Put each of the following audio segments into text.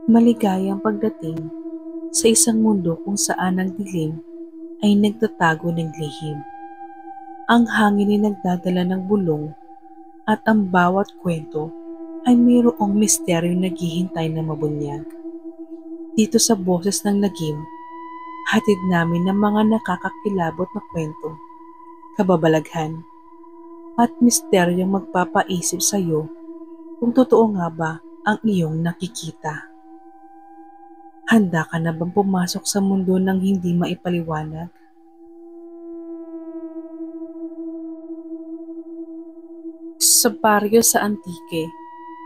Maligayang pagdating sa isang mundo kung saan ang dilim ay nagtatago ng lihim. Ang hangin ay nagdadala ng bulong at ang bawat kwento ay mayroong misteryong naghihintay na mabunyag. Dito sa boses ng lagim, hatid namin ng mga nakakakilabot na kwento, kababalaghan, at misteryong magpapaisip sa iyo kung totoo nga ba ang iyong nakikita. Handa ka na bang pumasok sa mundo ng hindi maipaliwanag? Sa baryo sa Antique,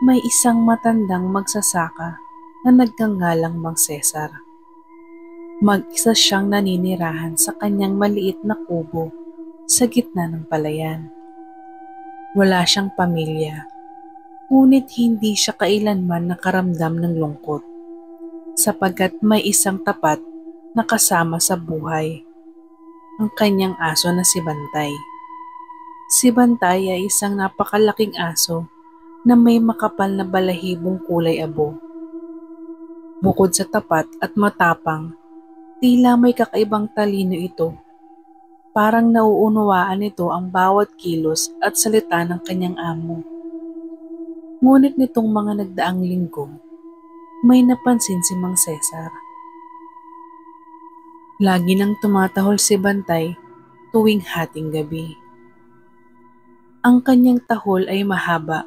may isang matandang magsasaka na nagngangalang Mang Cesar. Mag-isa siyang naninirahan sa kanyang maliit na kubo sa gitna ng palayan. Wala siyang pamilya, ngunit hindi siya kailanman nakaramdam ng lungkot sapagkat may isang tapat na kasama sa buhay, ang kanyang aso na si Bantay. Si Bantay ay isang napakalaking aso na may makapal na balahibong kulay abo. Bukod sa tapat at matapang, tila may kakaibang talino ito. Parang nauunawaan nito ang bawat kilos at salita ng kanyang amo. Ngunit nitong mga nagdaang linggo, may napansin si Mang Cesar. Lagi nang tumatahol si Bantay tuwing hating gabi. Ang kanyang tahol ay mahaba,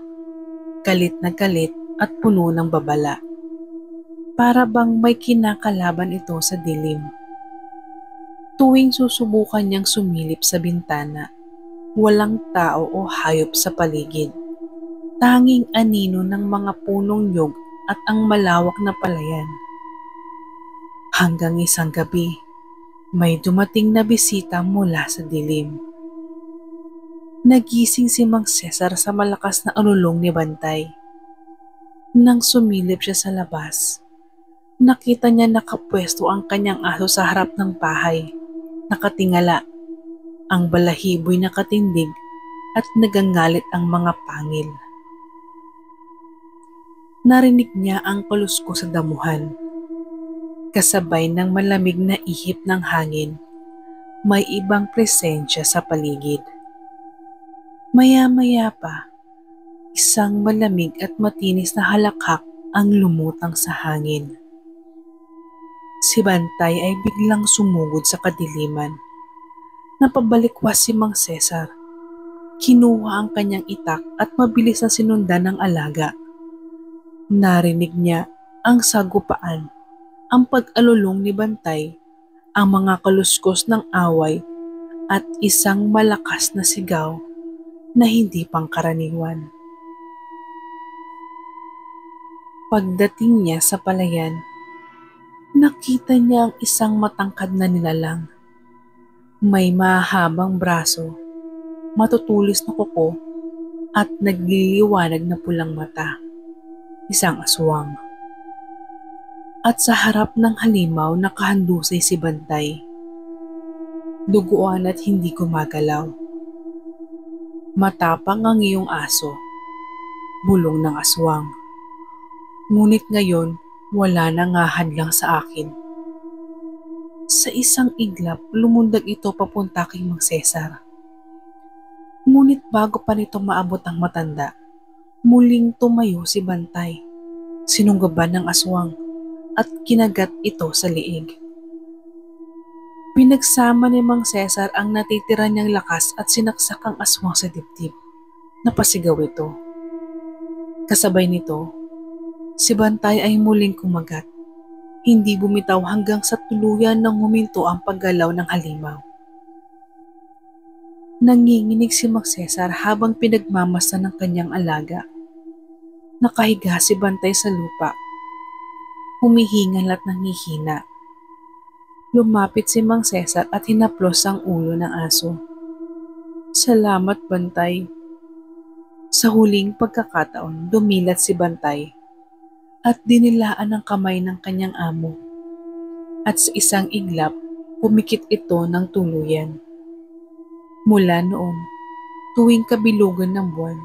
galit na galit at puno ng babala. Para bang may kinakalaban ito sa dilim. Tuwing susubukan niyang sumilip sa bintana, walang tao o hayop sa paligid. Tanging anino ng mga punong nyug at ang malawak na palayan. Hanggang isang gabi, may dumating na bisita mula sa dilim. Nagising si Mang Cesar sa malakas na alulong ni Bantay. Nang sumilip siya sa labas, nakita niya nakapwesto ang kanyang aso sa harap ng bahay. Nakatingala, ang balahibo'y nakatindig at nagangalit ang mga pangil. Narinig niya ang kalusko sa damuhan. Kasabay ng malamig na ihip ng hangin, may ibang presensya sa paligid. Maya-maya pa, isang malamig at matinis na halakhak ang lumutang sa hangin. Si Bantay ay biglang sumugod sa kadiliman. Napabalikwas si Mang Cesar. Kinuha ang kanyang itak at mabilis na sinundan ng alaga. Narinig niya ang sagupaan, ang pag-alulong ni Bantay, ang mga kaluskos ng away at isang malakas na sigaw na hindi pangkaraniwan. Pagdating niya sa palayan, nakita niya ang isang matangkad na nilalang. May mahabang braso, matutulis na kuko at nagliliwanag na pulang mata. Isang aswang. At sa harap ng halimaw nakahandusay si Bantay. Duguan at hindi gumagalaw. Matapang ang iyong aso, bulong ng aswang. Ngunit ngayon, wala nang hadlang sa akin. Sa isang iglap, lumundag ito papunta kay Mang Cesar. Ngunit bago pa nito maabot ang matanda, muling tumayo si Bantay. Sinunggaban ng aswang at kinagat ito sa liig. Pinagsama ni Mang Cesar ang natitira niyang lakas at sinaksak ang aswang sa dibdib. Napasigaw ito. Kasabay nito, si Bantay ay muling kumagat. Hindi bumitaw hanggang sa tuluyan nang huminto ang paggalaw ng halimaw. Nanginginig si Mang Cesar habang pinagmamasdan ng kanyang alaga. Nakahiga si Bantay sa lupa. Humihingal at nanghihina. Lumapit si Mang Cesar at hinaplos ang ulo ng aso. Salamat, Bantay. Sa huling pagkakataon, dumilat si Bantay at dinilaan ang kamay ng kanyang amo. At sa isang iglap, pumikit ito ng tuluyan. Mula noon, tuwing kabilugan ng buwan,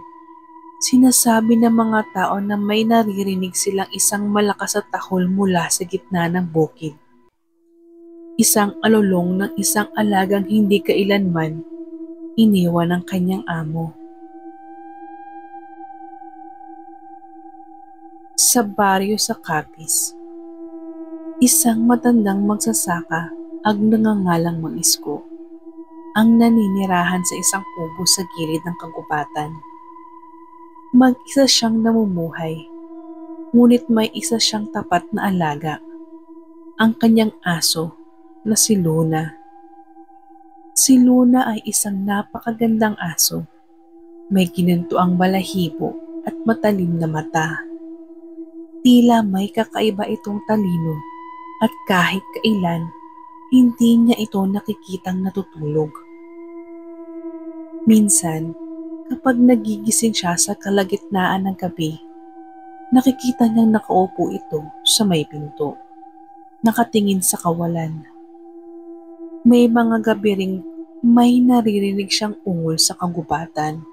Sinasabi ng mga tao na may naririnig silang isang malakas at tahol mula sa gitna ng bukid. Isang alulong ng isang alagang hindi kailanman iniwan ng kanyang amo. Sa baryo sa Capiz, isang matandang magsasaka ang nangangalang Mang Isko ang naninirahan sa isang kubo sa gilid ng kagubatan. Mag-isa siyang namumuhay, ngunit may isa siyang tapat na alaga, ang kanyang aso na si Luna. Si Luna ay isang napakagandang aso. May ginantoang balahibo at matalim na mata. Tila may kakaiba itong talino at kahit kailan, hindi niya ito nakikitang natutulog. Minsan, kapag nagigising siya sa kalagitnaan ng gabi, nakikita niyang nakaupo ito sa may pinto, nakatingin sa kawalan. May mga gabi ring may naririnig siyang ungol sa kagubatan.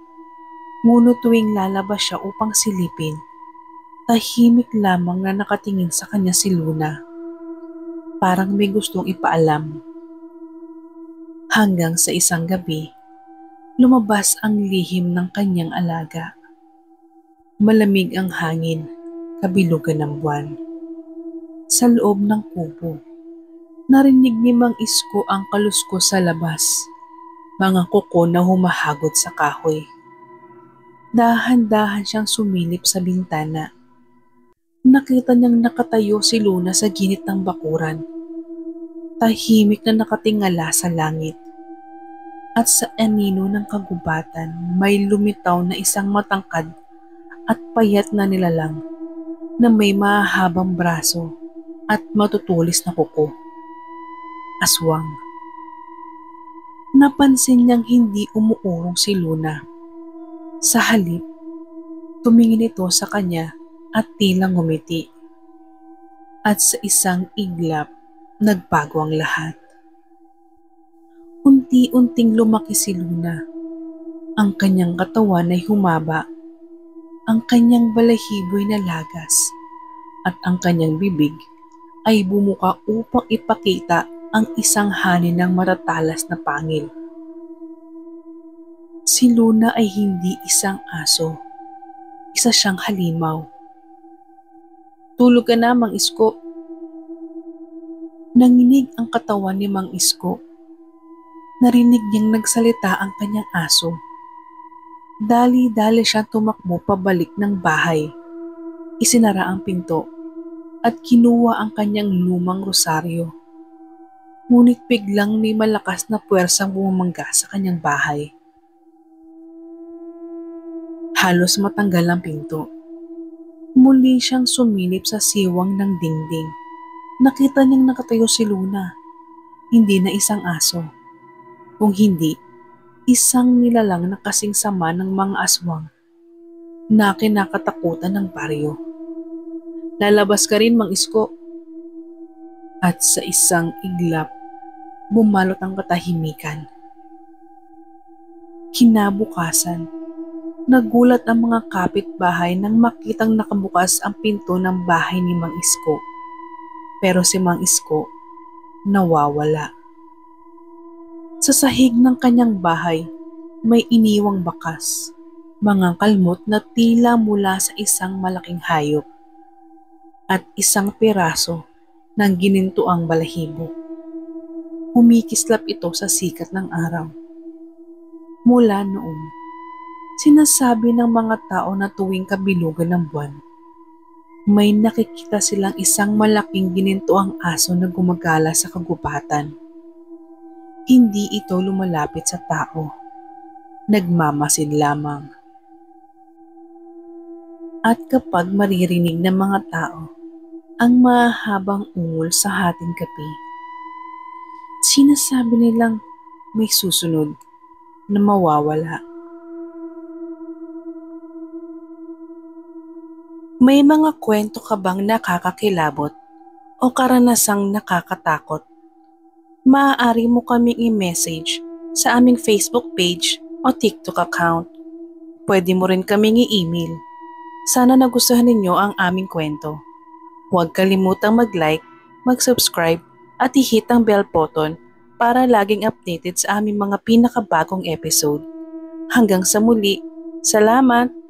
Ngunit tuwing lalabas siya upang silipin, tahimik lamang na nakatingin sa kanya si Luna. Parang may gustong ipaalam. Hanggang sa isang gabi, lumabas ang lihim ng kanyang alaga. Malamig ang hangin, kabilugan ng buwan. Sa loob ng kubo, narinig ni Mang Isko ang kaluskos sa labas, mga kuko na humahagod sa kahoy. Dahan-dahan siyang sumilip sa bintana. Nakita niyang nakatayo si Luna sa ginit ng bakuran. Tahimik na nakatingala sa langit. At sa anino ng kagubatan may lumitaw na isang matangkad at payat na nilalang na may mahabang braso at matutulis na kuko. Aswang. Napansin niyang hindi umuurong si Luna. Sa halip, tumingin ito sa kanya at tila ngumiti. At sa isang iglap, nagbago ang lahat. Unti-unting lumaki si Luna. Ang kanyang katawan ay humaba, ang kanyang balahibo'y nalagas, at ang kanyang bibig ay bumuka upang ipakita ang isang hanin ng matatalas na pangil. Si Luna ay hindi isang aso, isa siyang halimaw. Tulog ka na, Mang Isko. Nanginig ang katawan ni Mang Isko. Narinig niyang nagsalita ang kanyang aso. Dali-dali siyang tumakbo pabalik ng bahay. Isinara ang pinto at kinuha ang kanyang lumang rosaryo. Ngunit biglang may malakas na puwersang bumangga sa kanyang bahay. Halos matanggal ang pinto. Muli siyang sumilip sa siwang ng dingding. Nakita niyang nakatayo si Luna. Hindi na isang aso. Kung hindi, isang nilalang na kasing sama ng mga aswang na kinakatakutan ng baryo. Lalabas ka rin, Mang Isko. At sa isang iglap, bumalot ang katahimikan. Kinabukasan, nagulat ang mga kapitbahay nang makitang nakabukas ang pinto ng bahay ni Mang Isko. Pero si Mang Isko, nawawala. Sa sahig ng kanyang bahay, may iniwang bakas, mga kalmot na tila mula sa isang malaking hayop, at isang piraso ng ginintuang balahibo. Humikislap ito sa sikat ng araw. Mula noon, sinasabi ng mga tao na tuwing kabilugan ng buwan, may nakikita silang isang malaking ginintuang aso na gumagala sa kagubatan. Hindi ito lumalapit sa tao. Nagmamasid lamang. At kapag maririnig ng mga tao ang mahabang ungol sa hating gabi, sinasabi nilang may susunod na mawawala. May mga kwento ka bang nakakakilabot o karanasang nakakatakot? Maaari mo kaming i-message sa aming Facebook page o TikTok account. Pwede mo rin kaming i-email. Sana nagustuhan ninyo ang aming kwento. Huwag kalimutang mag-like, mag-subscribe at i-hit ang bell button para laging updated sa aming mga pinakabagong episode. Hanggang sa muli, salamat!